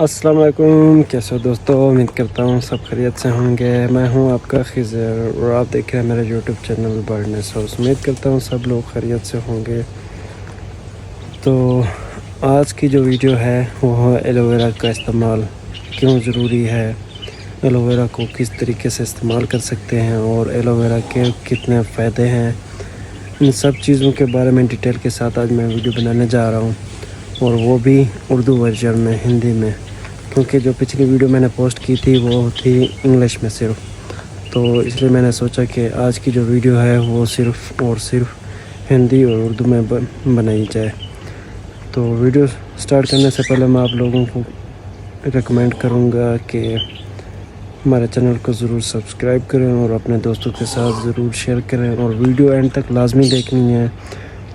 السلام علیکم، کیسے ہو دوستو؟ امید کرتا ہوں سب خیریت سے ہوں گے۔ میں ہوں آپ کا خضر اور آپ دیکھ رہے ہیں میرے یوٹیوب چینل برڈنس ہاؤس۔ امید کرتا ہوں سب لوگ خیریت سے ہوں گے۔ تو آج کی جو ویڈیو ہے وہ ہے ایلو ویرا کا استعمال کیوں ضروری ہے، ایلو ویرا کو کس طریقے سے استعمال کر سکتے ہیں اور ایلو ویرا کے کتنے فائدے ہیں، ان سب چیزوں کے بارے میں ڈیٹیل کے ساتھ آج میں ویڈیو بنانے جا رہا ہوں، اور وہ بھی اردو ورژن میں، ہندی میں، کیونکہ جو پچھلی ویڈیو میں نے پوسٹ کی تھی وہ تھی انگلش میں صرف، تو اس لیے میں نے سوچا کہ آج کی جو ویڈیو ہے وہ صرف اور صرف ہندی اور اردو میں بنائی جائے۔ تو ویڈیو سٹارٹ کرنے سے پہلے میں آپ لوگوں کو ریکمینڈ کروں گا کہ ہمارے چینل کو ضرور سبسکرائب کریں اور اپنے دوستوں کے ساتھ ضرور شیئر کریں، اور ویڈیو اینڈ تک لازمی دیکھنی ہے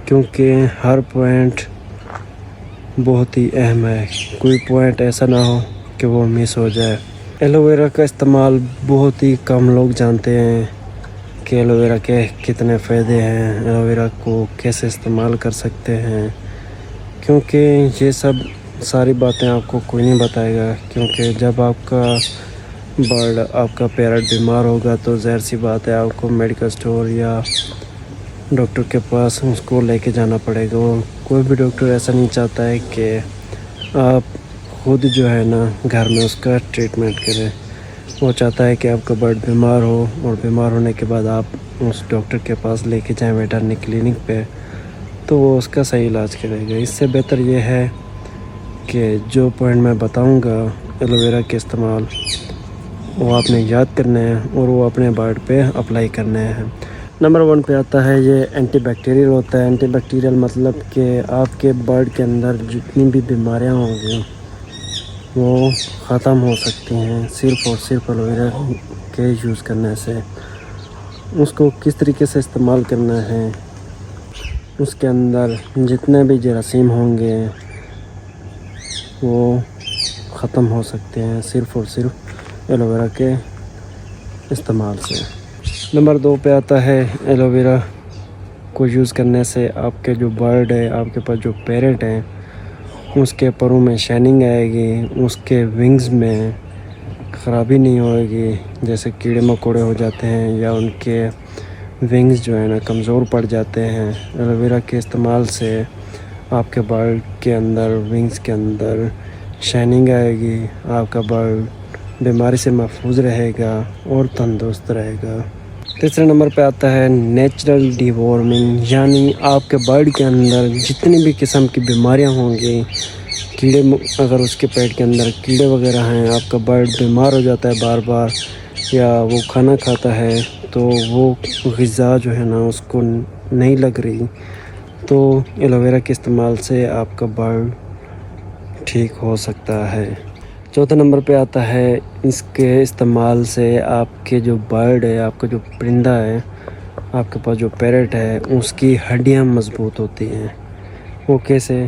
کیونکہ ہر پوائنٹ بہت ہی اہم ہے، کوئی پوائنٹ ایسا نہ ہو کہ وہ مس ہو جائے۔ ایلو ویرا کا استعمال بہت ہی کم لوگ جانتے ہیں کہ ایلو ویرا کے کتنے فائدے ہیں، ایلو ویرا کو کیسے استعمال کر سکتے ہیں، کیونکہ یہ سب ساری باتیں آپ کو کوئی نہیں بتائے گا، کیونکہ جب آپ کا برڈ، آپ کا پیرٹ بیمار ہوگا تو ظاہر سی بات ہے آپ کو میڈیکل سٹور یا ڈاکٹر کے پاس اس کو لے کے جانا پڑے گا۔ اور کوئی بھی ڈاکٹر ایسا نہیں چاہتا ہے کہ آپ خود جو ہے نا گھر میں اس کا ٹریٹمنٹ کریں، وہ چاہتا ہے کہ آپ کا برڈ بیمار ہو اور بیمار ہونے کے بعد آپ اس ڈاکٹر کے پاس لے کے جائیں ویٹرنری کلینک پہ، تو وہ اس کا صحیح علاج کرے گا۔ اس سے بہتر یہ ہے کہ جو پوائنٹ میں بتاؤں گا ایلو ویرا کے استعمال، وہ آپ نے یاد کرنے ہیں اور وہ اپنے برڈ پہ اپلائی کرنے ہیں۔ نمبر 1 پہ آتا ہے یہ اینٹی بیکٹیریل ہوتا ہے۔ اینٹی بیکٹیریل مطلب کہ آپ کے برڈ کے اندر جتنی بھی بیماریاں ہوں گی وہ ختم ہو سکتی ہیں صرف اور صرف ایلو ویرا کے یوز کرنے سے۔ اس کو کس طریقے سے استعمال کرنا ہے، اس کے اندر جتنے بھی جراثیم ہوں گے وہ ختم ہو سکتے ہیں صرف اور صرف ایلو ویرا کے استعمال سے۔ نمبر 2 پہ آتا ہے ایلو ویرا کو یوز کرنے سے آپ کے جو برڈ ہے، آپ کے پاس جو پیرٹ ہیں، اس کے پروں میں شائننگ آئے گی، اس کے ونگز میں خرابی نہیں ہوئے گی، جیسے کیڑے مکوڑے ہو جاتے ہیں یا ان کے ونگز جو ہے نا کمزور پڑ جاتے ہیں۔ ایلو ویرا کے استعمال سے آپ کے برڈ کے اندر، ونگز کے اندر شائننگ آئے گی، آپ کا برڈ بیماری سے محفوظ رہے گا اور تندرست رہے گا۔ تیسرے نمبر پہ آتا ہے نیچرل ڈی وارمنگ، یعنی آپ کے برڈ کے اندر جتنی بھی قسم کی بیماریاں ہوں گی، کیڑے، اگر اس کے پیٹ کے اندر کیڑے وغیرہ ہیں، آپ کا برڈ بیمار ہو جاتا ہے بار بار، یا وہ کھانا کھاتا ہے تو وہ غذا جو ہے نا اس کو نہیں لگ رہی، تو ایلو ویرا کے استعمال سے آپ کا برڈ ٹھیک ہو سکتا ہے۔ چوتھے نمبر پہ آتا ہے اس کے استعمال سے آپ کے جو برڈ ہے، آپ کا جو پرندہ ہے، آپ کے پاس جو پیرٹ ہے، اس کی ہڈیاں مضبوط ہوتی ہیں۔ وہ کیسے؟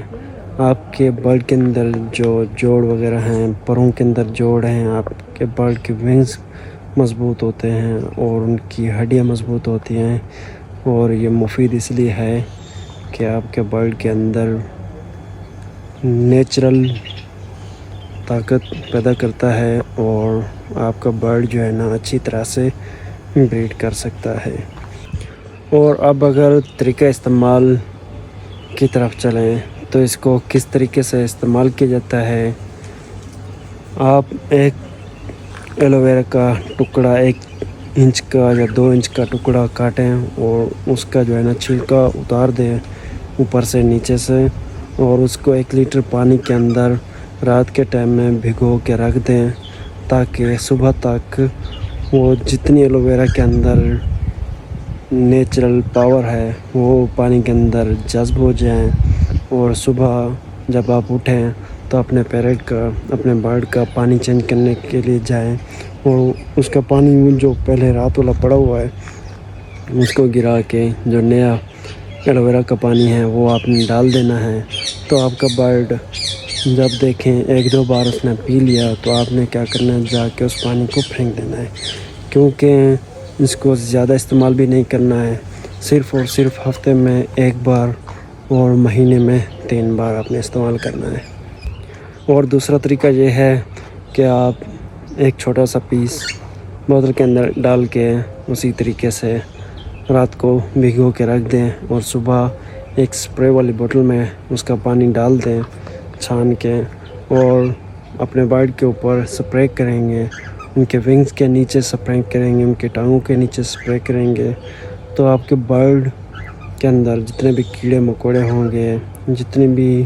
آپ کے برڈ کے اندر جو جوڑ وغیرہ ہیں، پروں کے اندر جوڑ ہیں، آپ کے برڈ کے ونگز مضبوط ہوتے ہیں اور ان کی ہڈیاں مضبوط ہوتی ہیں، اور یہ مفید اس لیے ہے کہ آپ کے برڈ کے اندر نیچرل طاقت پیدا کرتا ہے اور آپ کا برڈ جو ہے نا اچھی طرح سے بریڈ کر سکتا ہے۔ اور اب اگر طریقہ استعمال کی طرف چلیں تو اس کو کس طریقے سے استعمال کیا جاتا ہے۔ آپ ایک ایلو ویرا کا ٹکڑا 1 انچ کا یا 2 انچ کا ٹکڑا کاٹیں اور اس کا جو ہے نا چھلکا اتار دیں اوپر سے نیچے سے، اور اس کو 1 لیٹر پانی کے اندر رات کے ٹائم میں بھگو کے رکھ دیں تاکہ صبح تک وہ جتنی ایلو ویرا کے اندر نیچرل پاور ہے وہ پانی کے اندر جذب ہو جائیں، اور صبح جب آپ اٹھیں تو اپنے پیرٹ کا، اپنے برڈ کا پانی چینج کرنے کے لیے جائیں، اور اس کا پانی جو پہلے رات والا پڑا ہوا ہے اس کو گرا کے جو نیا ایلو ویرا کا پانی ہے وہ آپ نے ڈال دینا ہے۔ تو آپ کا برڈ جب دیکھیں 1-2 بار اس نے پی لیا تو آپ نے کیا کرنا ہے، جا کے اس پانی کو پھینک دینا ہے، کیونکہ اس کو زیادہ استعمال بھی نہیں کرنا ہے، صرف اور صرف ہفتے میں 1 بار اور مہینے میں 3 بار آپ نے استعمال کرنا ہے۔ اور دوسرا طریقہ یہ ہے کہ آپ ایک چھوٹا سا پیس بوتل کے اندر ڈال کے اسی طریقے سے رات کو بھگو کے رکھ دیں اور صبح ایک سپرے والی بوتل میں اس کا پانی ڈال دیں چھان کے، اور اپنے برڈ کے اوپر سپرے کریں گے، ان کے ونگز کے نیچے سپرے کریں گے، ان کے ٹانگوں کے نیچے سپرے کریں گے، تو آپ کے برڈ کے اندر جتنے بھی کیڑے مکوڑے ہوں گے، جتنی بھی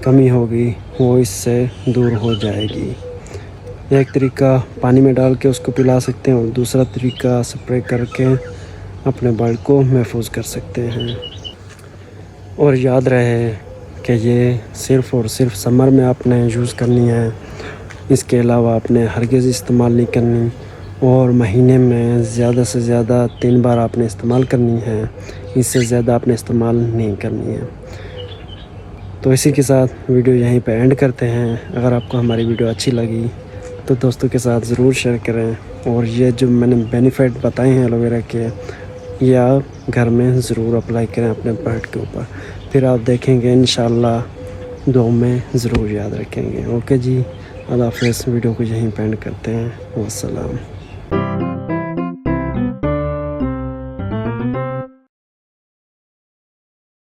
کمی ہوگی وہ اس سے دور ہو جائے گی۔ ایک طریقہ پانی میں ڈال کے اس کو پلا سکتے ہیں، اور دوسرا طریقہ سپرے کر کے اپنے برڈ کو محفوظ کر سکتے ہیں۔ اور یاد رہے کہ یہ صرف اور صرف سمر میں آپ نے یوز کرنی ہے، اس کے علاوہ آپ نے ہرگز استعمال نہیں کرنی، اور مہینے میں زیادہ سے زیادہ 3 بار آپ نے استعمال کرنی ہے، اس سے زیادہ آپ نے استعمال نہیں کرنی ہے۔ تو اسی کے ساتھ ویڈیو یہیں پہ اینڈ کرتے ہیں۔ اگر آپ کو ہماری ویڈیو اچھی لگی تو دوستوں کے ساتھ ضرور شیئر کریں، اور یہ جو میں نے بینیفٹ بتائے ہیں ایلو ویرا کے، یہ آپ گھر میں ضرور اپلائی کریں اپنے برڈ کے اوپر، پھر آپ دیکھیں گے انشاءاللہ دعاؤں میں ضرور یاد رکھیں گے۔ اوکے جی، اللہ حافظ۔ ویڈیو کو یہیں پہ اینڈ کرتے ہیں۔ والسلام۔